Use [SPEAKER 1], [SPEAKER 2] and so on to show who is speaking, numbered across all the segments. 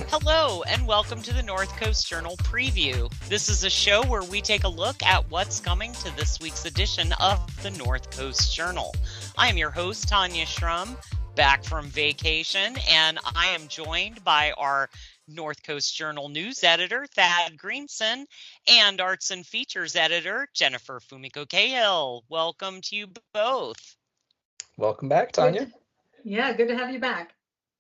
[SPEAKER 1] Hello, and welcome to the North Coast Journal Preview. This is a show where we take a look at what's coming to this week's edition of the North Coast Journal. I am your host, Tanya Schrum, back from vacation, and I am joined by our North Coast Journal news editor, Thad Greenson, and arts and features editor, Jennifer Fumiko Cahill. Welcome to you both.
[SPEAKER 2] Welcome back, Tanya.
[SPEAKER 3] Good to have you back.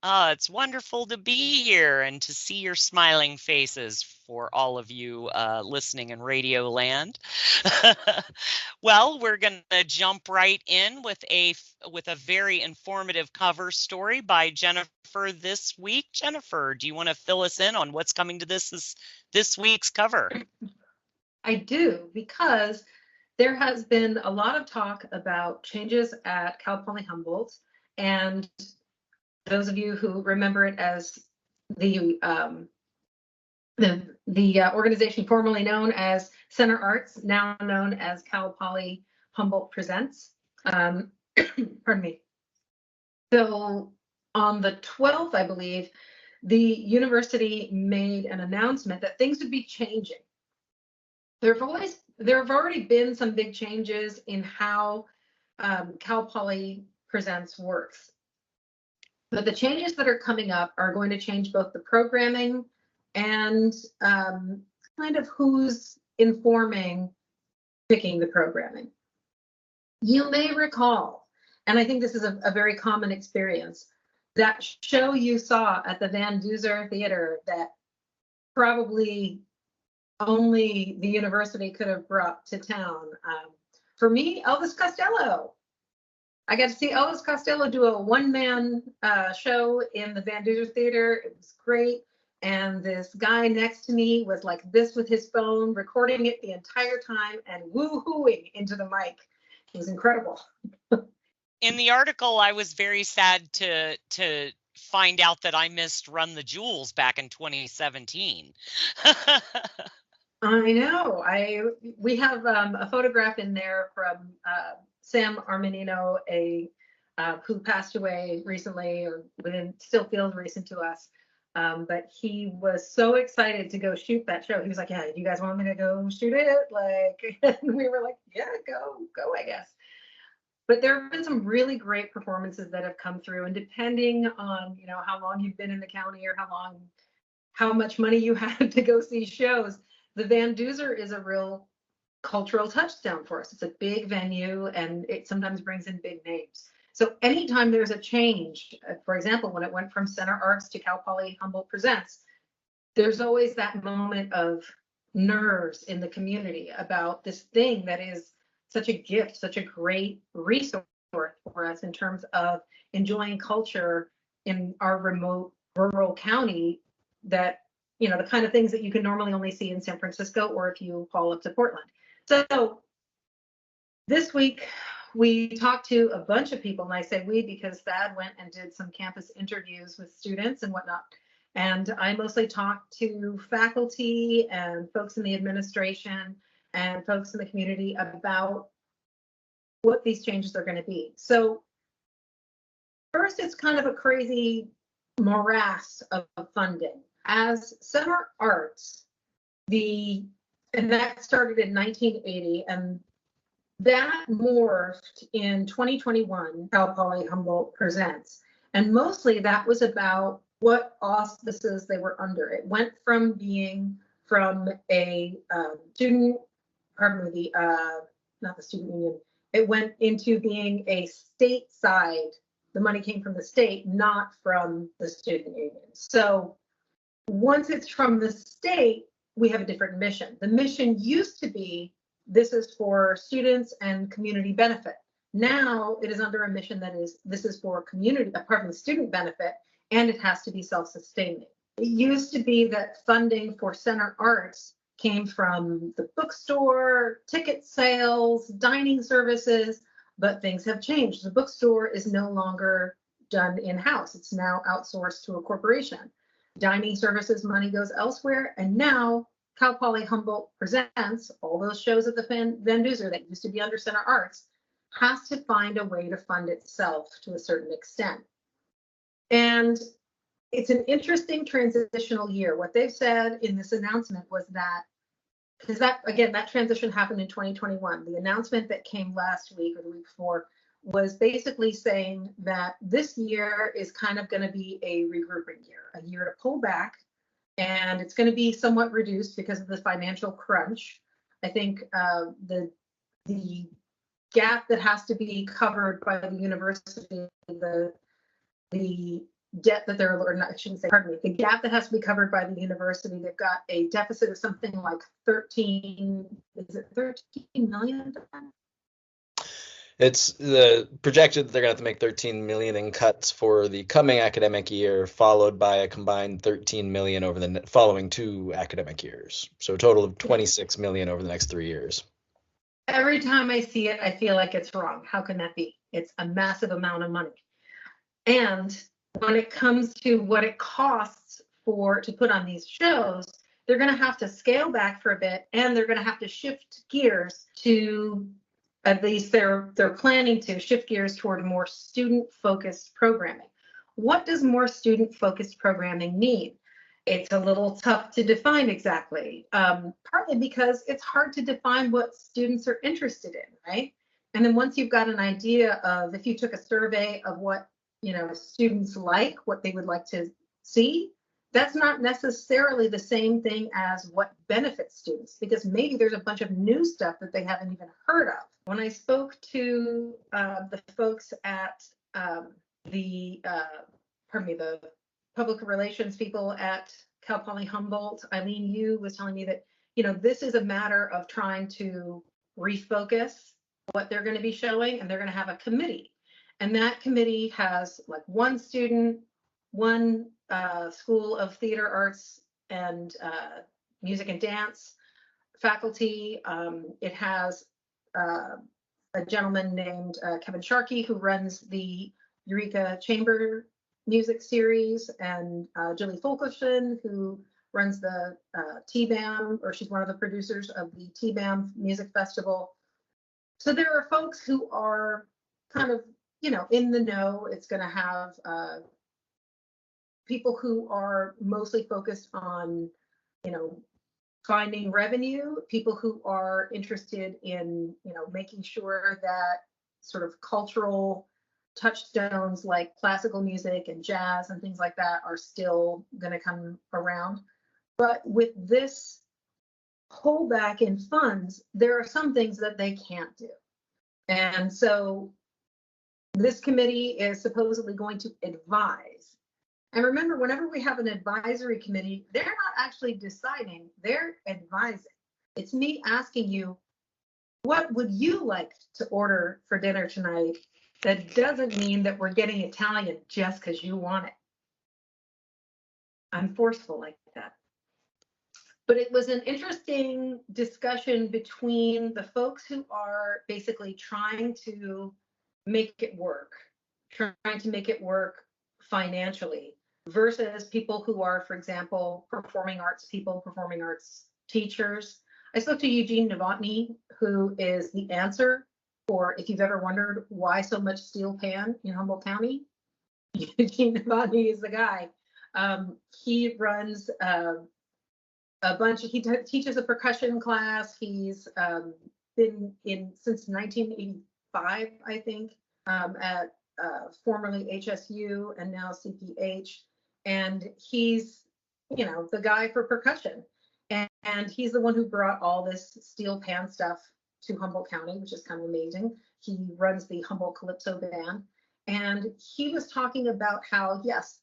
[SPEAKER 1] It's wonderful to be here and to see your smiling faces for all of you listening in Radio Land. Well, we're going to jump right in with a very informative cover story by Jennifer this week. Jennifer, do you want to fill us in on what's coming to this week's cover?
[SPEAKER 3] I do, because there has been a lot of talk about changes at Cal Poly Humboldt, and those of you who remember it as the organization formerly known as Center Arts, now known as Cal Poly Humboldt Presents. Pardon me. So on the 12th, I believe, the university made an announcement that things would be changing. There have already been some big changes in how Cal Poly Presents works. But the changes that are coming up are going to change both the programming and kind of who's picking the programming. You may recall, and I think this is a very common experience, that show you saw at the Van Duzer Theater that probably only the university could have brought to town. For me, Elvis Costello. I got to see Elvis Costello do a one-man show in the Van Duzer Theater. It was great. And this guy next to me was like this with his phone, recording it the entire time and woo-hooing into the mic. It was incredible.
[SPEAKER 1] In the article, I was very sad to find out that I missed Run the Jewels back in 2017.
[SPEAKER 3] I know. We have a photograph in there from Sam Armanino, who passed away recently, or still feels recent to us. But he was so excited to go shoot that show. He was like, "Yeah, you guys want me to go shoot it?" And we were like, "Yeah, go, I guess." But there have been some really great performances that have come through, and depending on how long you've been in the county or how much money you had to go see shows, the Van Duzer is a real cultural touchdown for us. It's a big venue, and it sometimes brings in big names. So anytime there's a change, for example, when it went from Center Arts to Cal Poly Humboldt Presents, there's always that moment of nerves in the community about this thing that is such a gift, such a great resource for us in terms of enjoying culture in our remote rural county, that the kind of things that you can normally only see in San Francisco or if you haul up to Portland. So this week we talked to a bunch of people, and I say we because Thad went and did some campus interviews with students and whatnot. And I mostly talked to faculty and folks in the administration and folks in the community about what these changes are going to be. So first, it's kind of a crazy morass of funding. As Center Arts, and that started in 1980, and that morphed in 2021, Cal Poly Humboldt Presents. And mostly that was about what auspices they were under. It went from being from a student, not the student union, it went into being a stateside. The money came from the state, not from the student union. So once it's from the state, we have a different mission. The mission used to be, this is for students and community benefit. Now it is under a mission that is, this is for student benefit, and it has to be self-sustaining. It used to be that funding for Center Arts came from the bookstore, ticket sales, dining services, But things have changed. The bookstore is no longer done in-house. It's now outsourced to a corporation. Dining services money goes elsewhere, and now Cal Poly Humboldt Presents, all those shows at the Van Duzer that used to be under Center Arts, has to find a way to fund itself to a certain extent. And it's an interesting transitional year. What they've said in this announcement was that, because that transition happened in 2021. The announcement that came last week or the week before was basically saying that this year is kind of going to be a regrouping year, a year to pull back, and it's going to be somewhat reduced because of the financial crunch. I think the gap that has to be covered by the university, the debt that they're, or not, I shouldn't say, pardon me, the gap that has to be covered by the university, they've got a deficit of something like 13 million?
[SPEAKER 2] It's the projected that they're going to have to make 13 million in cuts for the coming academic year, followed by a combined 13 million over the following 2 academic years. So a total of 26 million over the next 3 years.
[SPEAKER 3] Every time I see it, I feel like it's wrong. How can that be? It's a massive amount of money. And when it comes to what it costs to put on these shows, they're going to have to scale back for a bit, and they're going to have to shift gears to, at least they're planning to shift gears toward more student-focused programming. What does more student-focused programming mean? It's a little tough to define exactly, partly because it's hard to define what students are interested in, right? And then once you've got an idea of, if you took a survey of what students like, what they would like to see, that's not necessarily the same thing as what benefits students, because maybe there's a bunch of new stuff that they haven't even heard of. When I spoke to the folks at the public relations people at Cal Poly Humboldt, Eileen Yu was telling me that, this is a matter of trying to refocus what they're going to be showing, and they're going to have a committee. And that committee has like one student, one School of Theater Arts and Music and Dance faculty. It has a gentleman named Kevin Sharkey, who runs the Eureka Chamber Music Series, and Julie Fulkerson, who runs the TBAM, or she's one of the producers of the TBAM Music Festival. So there are folks who are kind of in the know. It's going to have people who are mostly focused on, finding revenue, people who are interested in, making sure that sort of cultural touchstones like classical music and jazz and things like that are still going to come around. But with this pullback in funds, there are some things that they can't do. And so this committee is supposedly going to advise. And remember, whenever we have an advisory committee, they're not actually deciding, they're advising. It's me asking you, what would you like to order for dinner tonight? That doesn't mean that we're getting Italian just because you want it. I'm forceful like that. But it was an interesting discussion between the folks who are basically trying to make it work financially, versus people who are, for example, performing arts people, performing arts teachers. I spoke to Eugene Novotny, who is the answer for, if you've ever wondered why so much steel pan in Humboldt County, Eugene Novotny is the guy. He runs a bunch. He teaches a percussion class. He's been in since 1985, I think, at formerly HSU and now CPH. And he's, the guy for percussion. And he's the one who brought all this steel pan stuff to Humboldt County, which is kind of amazing. He runs the Humboldt Calypso Band. And he was talking about how, yes,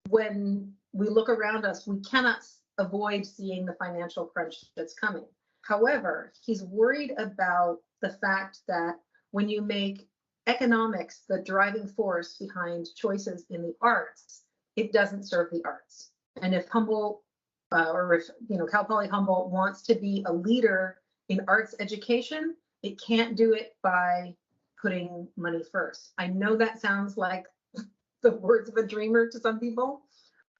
[SPEAKER 3] when we look around us, we cannot avoid seeing the financial crunch that's coming. However, he's worried about the fact that when you make economics the driving force behind choices in the arts, it doesn't serve the arts. And if Humboldt, or if Cal Poly Humboldt wants to be a leader in arts education, it can't do it by putting money first. I know that sounds like the words of a dreamer to some people,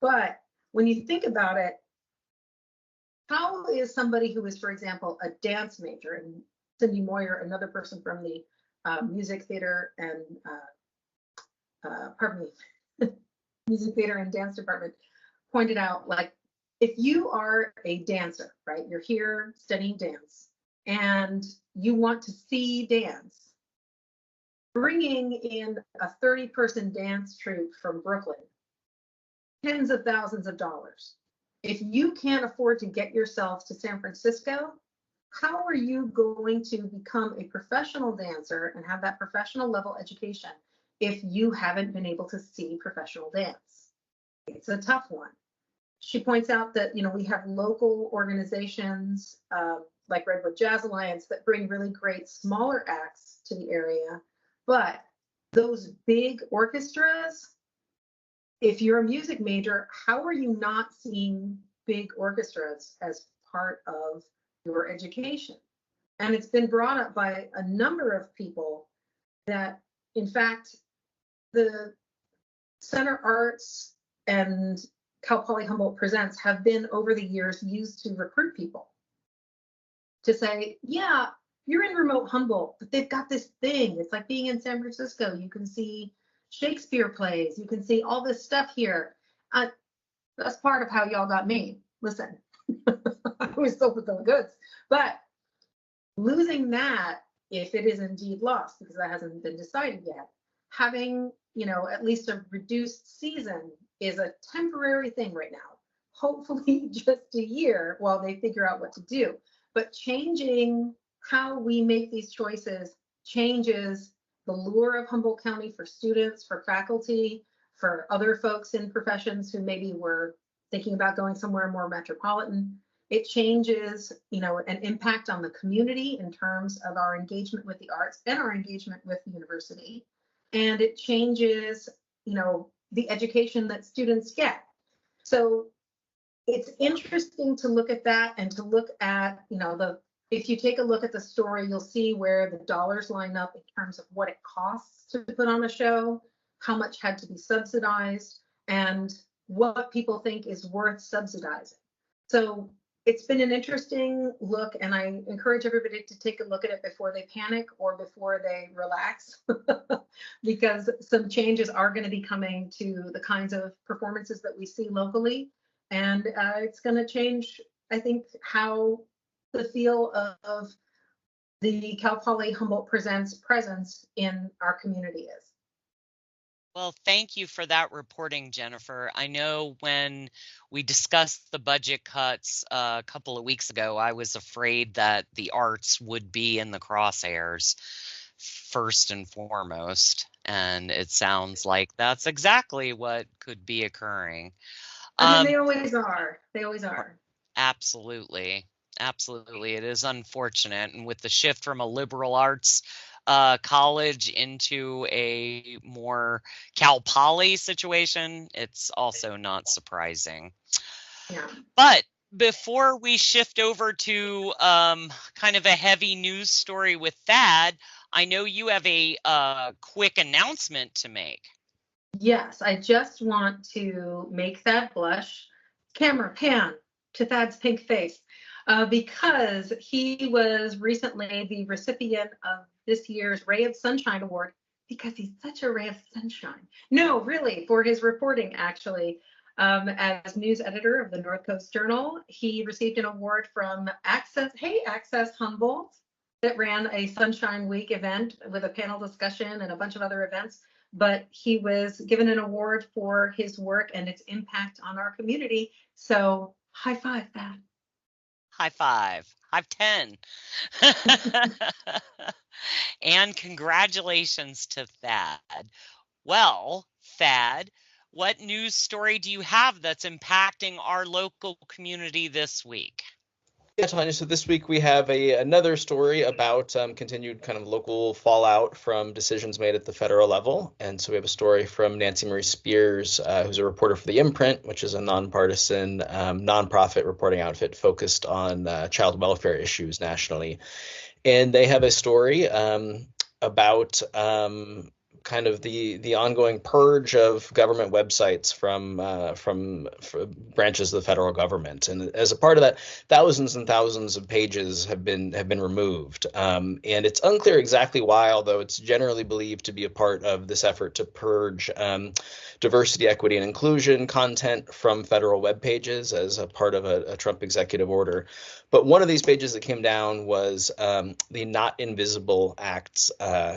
[SPEAKER 3] but when you think about it, how is somebody who is, for example, a dance major, and Cindy Moyer, another person from the music theater and pardon me, music theater and dance department, pointed out, like, if you are a dancer, right, you're here studying dance and you want to see dance, bringing in a 30-person dance troupe from Brooklyn, tens of thousands of dollars. If you can't afford to get yourselves to San Francisco, how are you going to become a professional dancer and have that professional level education if you haven't been able to see professional dance? It's a tough one. She points out that, we have local organizations like Redwood Jazz Alliance that bring really great smaller acts to the area, but those big orchestras, if you're a music major, how are you not seeing big orchestras as part of your education? And it's been brought up by a number of people that, in fact, the Center Arts and Cal Poly Humboldt Presents have been over the years used to recruit people to say, yeah, you're in remote Humboldt, but they've got this thing. It's like being in San Francisco. You can see Shakespeare plays. You can see all this stuff here. That's part of how y'all got me. Listen, I was sold with the goods. But losing that, if it is indeed lost, because that hasn't been decided yet, having, at least a reduced season is a temporary thing right now. Hopefully just a year while they figure out what to do. But changing how we make these choices changes the lure of Humboldt County for students, for faculty, for other folks in professions who maybe were thinking about going somewhere more metropolitan. It changes, an impact on the community in terms of our engagement with the arts and our engagement with the university. And it changes, the education that students get. So it's interesting to look at that and to look at, if you take a look at the story, you'll see where the dollars line up in terms of what it costs to put on a show, how much had to be subsidized, and what people think is worth subsidizing. So it's been an interesting look, and I encourage everybody to take a look at it before they panic or before they relax, because some changes are going to be coming to the kinds of performances that we see locally. And it's going to change, I think, how the feel of the Cal Poly Humboldt Presents presence in our community is.
[SPEAKER 1] Well, thank you for that reporting, Jennifer. I know when we discussed the budget cuts a couple of weeks ago, I was afraid that the arts would be in the crosshairs first and foremost. And it sounds like that's exactly what could be occurring.
[SPEAKER 3] I mean, they always are. They always are.
[SPEAKER 1] Absolutely. Absolutely. It is unfortunate. And with the shift from a liberal arts college into a more Cal Poly situation, it's also not surprising.
[SPEAKER 3] Yeah.
[SPEAKER 1] But before we shift over to kind of a heavy news story with Thad, I know you have a quick announcement to make.
[SPEAKER 3] Yes, I just want to make Thad blush. Camera pan to Thad's pink face, because he was recently the recipient of this year's Ray of Sunshine Award, because he's such a ray of sunshine. No, really, for his reporting, actually. As news editor of the North Coast Journal, he received an award from Access Humboldt, that ran a Sunshine Week event with a panel discussion and a bunch of other events. But he was given an award for his work and its impact on our community. So high five, Thad.
[SPEAKER 1] High five. High 10. And congratulations to Thad. Well, Thad, what news story do you have that's impacting our local community this week?
[SPEAKER 2] Yeah, Tanya, so this week we have another story about continued kind of local fallout from decisions made at the federal level. And so we have a story from Nancy Marie Spears, who's a reporter for The Imprint, which is a nonpartisan nonprofit reporting outfit focused on child welfare issues nationally. And they have a story about kind of the ongoing purge of government websites from branches of the federal government, and as a part of that, thousands and thousands of pages have been removed, and it's unclear exactly why. Although it's generally believed to be a part of this effort to purge diversity, equity, and inclusion content from federal web pages as a part of a Trump executive order. But one of these pages that came down was the Not Invisible Acts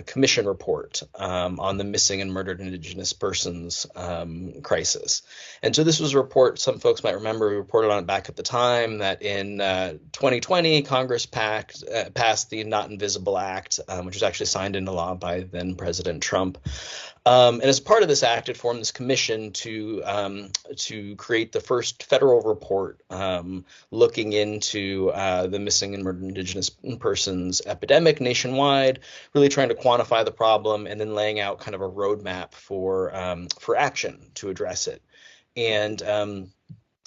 [SPEAKER 2] Commission report on the missing and murdered Indigenous persons crisis. And so this was a report some folks might remember. We reported on it back at the time that in 2020, Congress passed the Not Invisible Act, which was actually signed into law by then President Trump. And as part of this act, it formed this commission to create the first federal report looking into the missing and murdered Indigenous persons epidemic nationwide, really trying to quantify the problem and then laying out kind of a roadmap for action to address it. And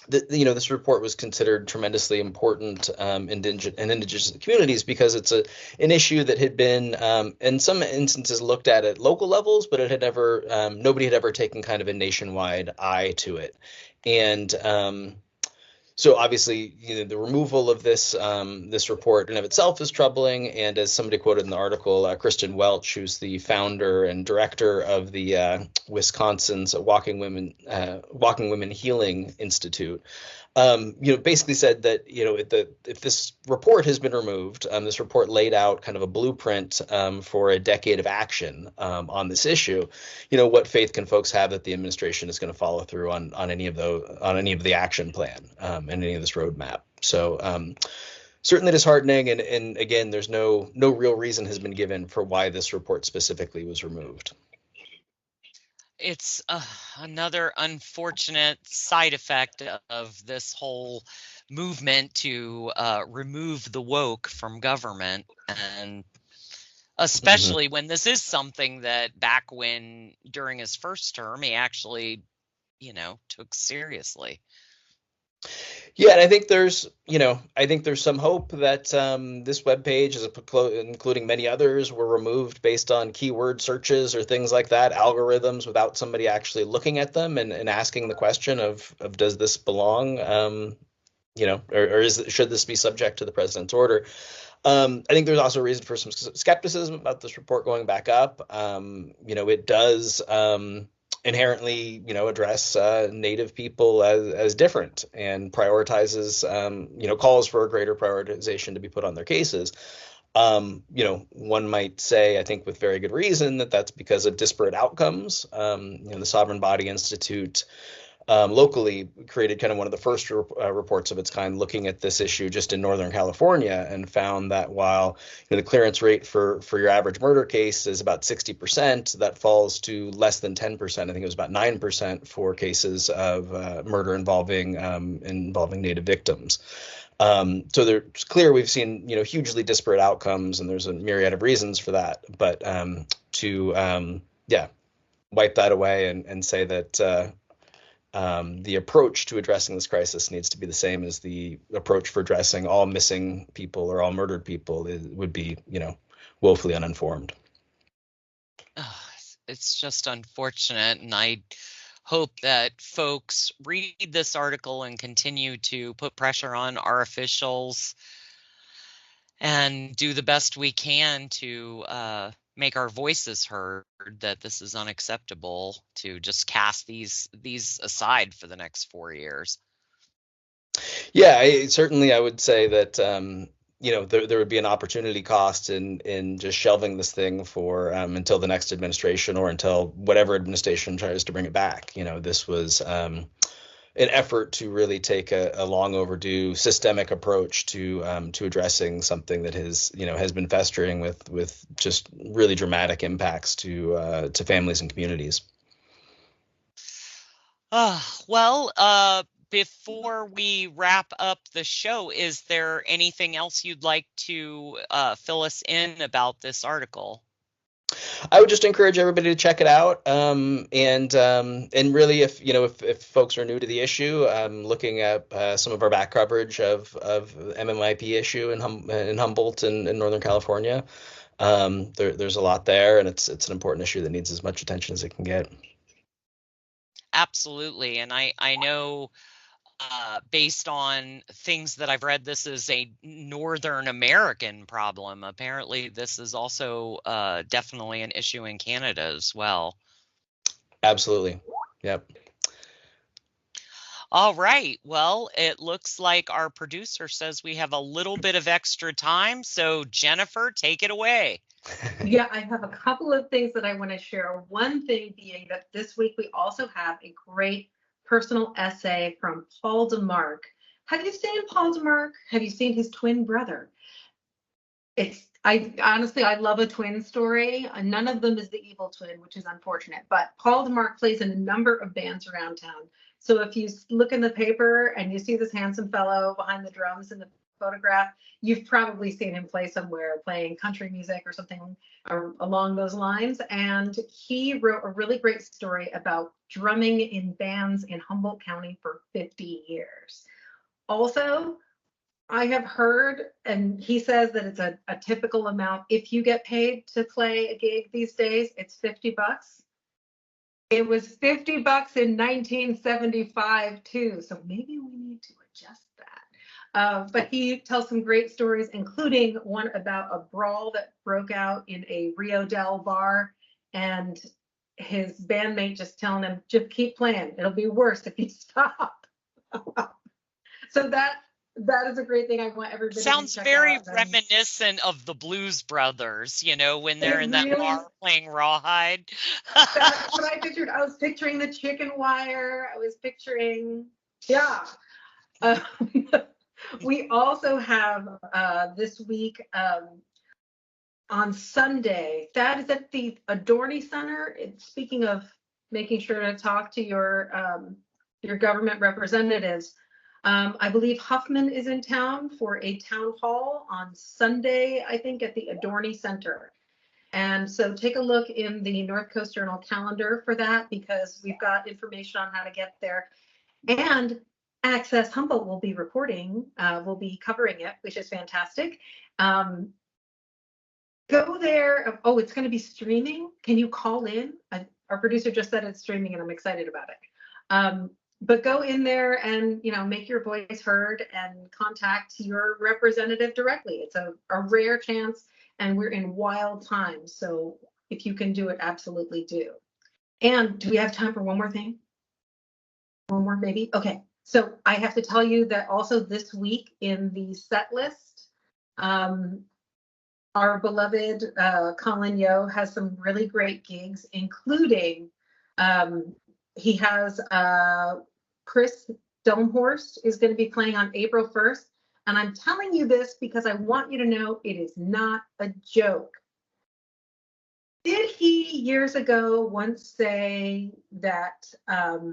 [SPEAKER 2] this report was considered tremendously important in indigenous communities because it's an issue that had been in some instances looked at local levels, but it had never nobody had ever taken kind of a nationwide eye to it. And so obviously, the removal of this report in of itself is troubling. And as somebody quoted in the article, Kristen Welch, who's the founder and director of the Wisconsin's Walking Women Healing Institute, basically said that if this report has been removed, this report laid out kind of a blueprint for a decade of action on this issue. What faith can folks have that the administration is going to follow through on any of the action plan and any of this roadmap? So certainly disheartening, and again, there's no real reason has been given for why this report specifically was removed.
[SPEAKER 1] It's another unfortunate side effect of this whole movement to remove the woke from government, and especially when this is something that back when during his first term he actually, took seriously.
[SPEAKER 2] Yeah, and I think there's some hope that this webpage, including many others, were removed based on keyword searches or things like that, algorithms, without somebody actually looking at them and asking the question of does this belong, or should this be subject to the president's order? I think there's also a reason for some skepticism about this report going back up. It does inherently, address Native people as different and prioritizes, calls for a greater prioritization to be put on their cases. One might say, I think with very good reason, that that's because of disparate outcomes. The Sovereign Body Institute locally created kind of one of the first reports of its kind looking at this issue just in Northern California, and found that while the clearance rate for your average murder case is about 60%, that falls to less than 10%. I think it was about 9% for cases of murder involving Native victims. So it's clear we've seen hugely disparate outcomes, and there's a myriad of reasons for that. But to wipe that away and say that the approach to addressing this crisis needs to be the same as the approach for addressing all missing people or all murdered people, would be, woefully uninformed.
[SPEAKER 1] It's just unfortunate, and I hope that folks read this article and continue to put pressure on our officials and do the best we can to make our voices heard, that this is unacceptable to just cast these aside for the next 4 years.
[SPEAKER 2] Yeah, I would say that there would be an opportunity cost in just shelving this thing for until the next administration, or until whatever administration tries to bring it back. This was an effort to really take a long overdue systemic approach to addressing something that has been festering with just really dramatic impacts to families and communities.
[SPEAKER 1] Before we wrap up the show, is there anything else you'd like to fill us in about this article?
[SPEAKER 2] I would just encourage everybody to check it out, and really, if folks are new to the issue, looking at some of our back coverage of MMIP issue in Humboldt and in Northern California, There's a lot there, and it's an important issue that needs as much attention as it can get.
[SPEAKER 1] Absolutely. And I know based on things that I've read, this is a Northern American problem. Apparently, this is also definitely an issue in Canada as well.
[SPEAKER 2] Absolutely. Yep.
[SPEAKER 1] All right. Well, it looks like our producer says we have a little bit of extra time. So, Jennifer, take it away.
[SPEAKER 3] Yeah, I have a couple of things that I want to share. One thing being that this week we also have a great personal essay from Paul DeMarc. Have you seen Paul DeMarc? Have you seen his twin brother? I honestly love a twin story. None of them is the evil twin, which is unfortunate. But Paul DeMarc plays in a number of bands around town. So if you look in the paper and you see this handsome fellow behind the drums in the photograph, you've probably seen him play somewhere, playing country music or something along those lines. And he wrote a really great story about drumming in bands in Humboldt County for 50 years. Also, I have heard, and he says that it's a typical amount. If you get paid to play a gig these days, it's $50. It was $50 in 1975 too, so maybe we need to adjust that. But he tells some great stories, including one about a brawl that broke out in a Rio Del bar, and his bandmate just telling him, "Just keep playing. It'll be worse if you stop." So that is a great thing. I want everybody
[SPEAKER 1] Sounds
[SPEAKER 3] to check
[SPEAKER 1] very
[SPEAKER 3] out.
[SPEAKER 1] reminiscent of the Blues Brothers, when they're in that bar playing Rawhide.
[SPEAKER 3] That's what I pictured. I was picturing the chicken wire. I was picturing, yeah. We also have this week on Sunday, that is at the Adorny Center. Speaking of making sure to talk to your government representatives, I believe Huffman is in town for a town hall on Sunday, I think, at the Adorny Center. And so take a look in the North Coast Journal calendar for that, because we've got information on how to get there. And Access Humboldt will be reporting, will be covering it, which is fantastic. Go there. Oh, it's going to be streaming. Can you call in? Our producer just said it's streaming, and I'm excited about it. But go in there and, make your voice heard and contact your representative directly. It's a rare chance, and we're in wild times. So if you can do it, absolutely do. And do we have time for one more thing? One more, maybe? Okay. So I have to tell you that also this week in the set list, our beloved Colin Yo has some really great gigs, including he has Chris Domhorst is going to be playing on April 1st. And I'm telling you this because I want you to know it is not a joke. Did he years ago once say that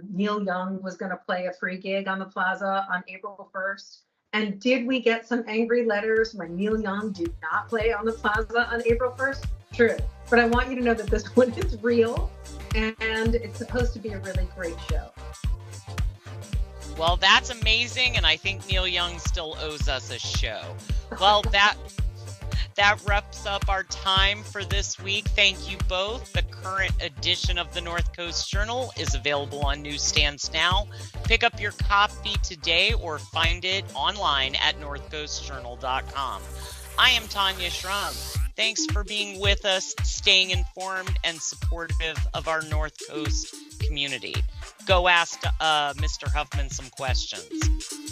[SPEAKER 3] Neil Young was going to play a free gig on the Plaza on April 1st? And did we get some angry letters when Neil Young did not play on the Plaza on April 1st? True. But I want you to know that this one is real, and it's supposed to be a really great show.
[SPEAKER 1] Well, that's amazing, and I think Neil Young still owes us a show. Well, that wraps up our time for this week. Thank you both. The current edition of the North Coast Journal is available on newsstands now. Pick up your copy today or find it online at northcoastjournal.com. I am Tanya Schramm. Thanks for being with us, staying informed and supportive of our North Coast community. Go ask Mr. Huffman some questions.